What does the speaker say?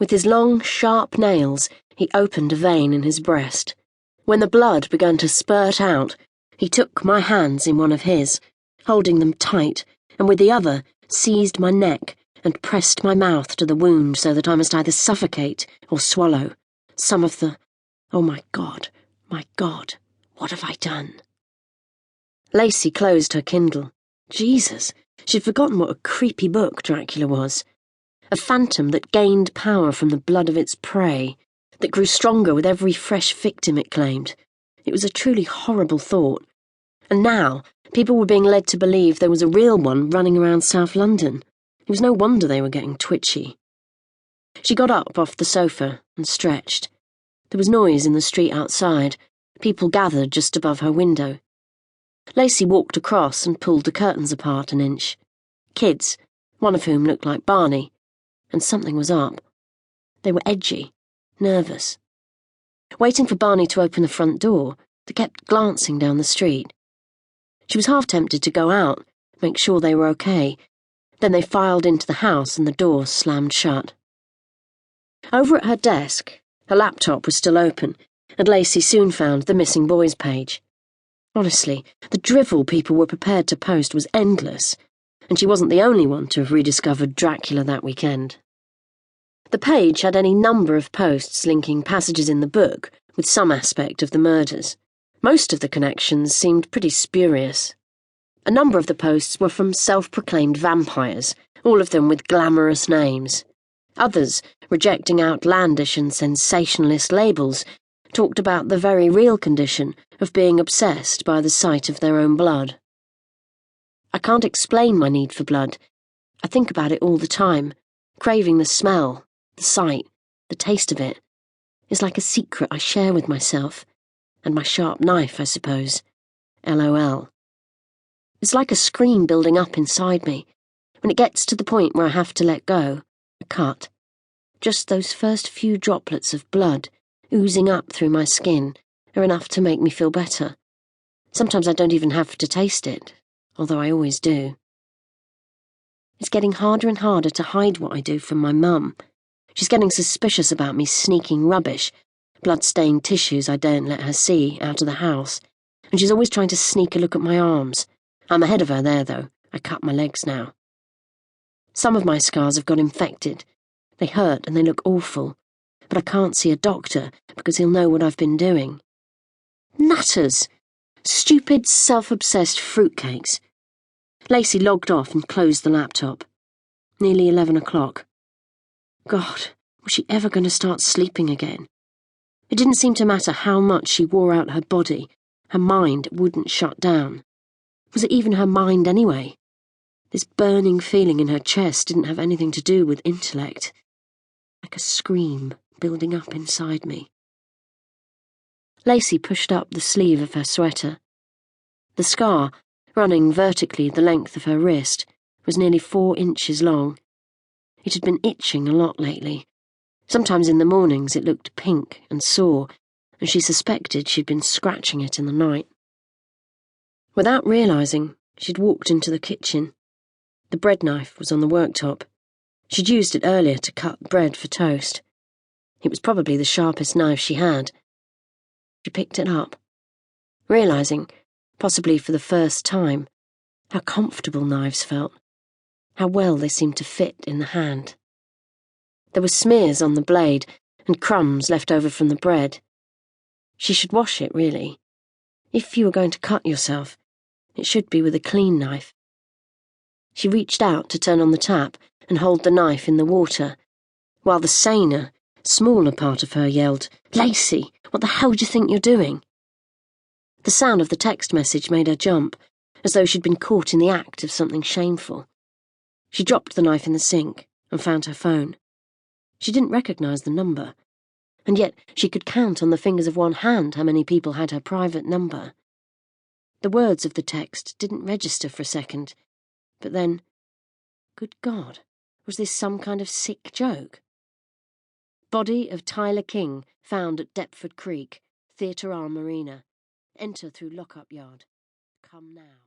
With his long, sharp nails, he opened a vein in his breast. When the blood began to spurt out, he took my hands in one of his, holding them tight, and with the other seized my neck and pressed my mouth to the wound so that I must either suffocate or swallow some of the... Oh, my God, what have I done? Lacey closed her Kindle. Jesus, she'd forgotten what a creepy book Dracula was. A phantom that gained power from the blood of its prey, that grew stronger with every fresh victim it claimed. It was a truly horrible thought. And now, people were being led to believe there was a real one running around South London. It was no wonder they were getting twitchy. She got up off the sofa and stretched. There was noise in the street outside. People gathered just above her window. Lacey walked across and pulled the curtains apart an inch. Kids, one of whom looked like Barney, and something was up. They were edgy, nervous. Waiting for Barney to open the front door, they kept glancing down the street. She was half tempted to go out, make sure they were okay. Then they filed into the house and the door slammed shut. Over at her desk, her laptop was still open, and Lacey soon found the missing boys page. Honestly, the drivel people were prepared to post was endless, and she wasn't the only one to have rediscovered Dracula that weekend. The page had any number of posts linking passages in the book with some aspect of the murders. Most of the connections seemed pretty spurious. A number of the posts were from self-proclaimed vampires, all of them with glamorous names. Others, rejecting outlandish and sensationalist labels, talked about the very real condition of being obsessed by the sight of their own blood. I can't explain my need for blood. I think about it all the time, craving the smell, the sight, the taste of it. It's like a secret I share with myself, and my sharp knife, I suppose. LOL. It's like a scream building up inside me. When it gets to the point where I have to let go, I cut. Just those first few droplets of blood oozing up through my skin are enough to make me feel better. Sometimes I don't even have to taste it, although I always do. It's getting harder and harder to hide what I do from my mum. She's getting suspicious about me sneaking rubbish, blood-stained tissues I don't let her see, out of the house, and she's always trying to sneak a look at my arms. I'm ahead of her there, though. I cut my legs now. Some of my scars have got infected. They hurt and they look awful, but I can't see a doctor because he'll know what I've been doing. Nutters! Stupid, self-obsessed fruitcakes. Lacey logged off and closed the laptop. Nearly 11 o'clock. God, was she ever going to start sleeping again? It didn't seem to matter how much she wore out her body, her mind wouldn't shut down. Was it even her mind anyway? This burning feeling in her chest didn't have anything to do with intellect. Like a scream building up inside me. Lacey pushed up the sleeve of her sweater. The scar, running vertically the length of her wrist, was nearly 4 inches long. It had been itching a lot lately. Sometimes in the mornings it looked pink and sore, and she suspected she'd been scratching it in the night. Without realising, she'd walked into the kitchen. The bread knife was on the worktop. She'd used it earlier to cut bread for toast. It was probably the sharpest knife she had. She picked it up, realising, possibly for the first time, how comfortable knives felt, how well they seemed to fit in the hand. There were smears on the blade and crumbs left over from the bread. She should wash it, really. If you were going to cut yourself, it should be with a clean knife. She reached out to turn on the tap and hold the knife in the water, while the saner, smaller part of her yelled, "Lacey, what the hell do you think you're doing?" The sound of the text message made her jump, as though she'd been caught in the act of something shameful. She dropped the knife in the sink and found her phone. She didn't recognise the number, and yet she could count on the fingers of one hand how many people had her private number. The words of the text didn't register for a second, but then, good God, was this some kind of sick joke? Body of Tyler King found at Deptford Creek, Theatre Arm Marina. Enter through lockup yard. Come now.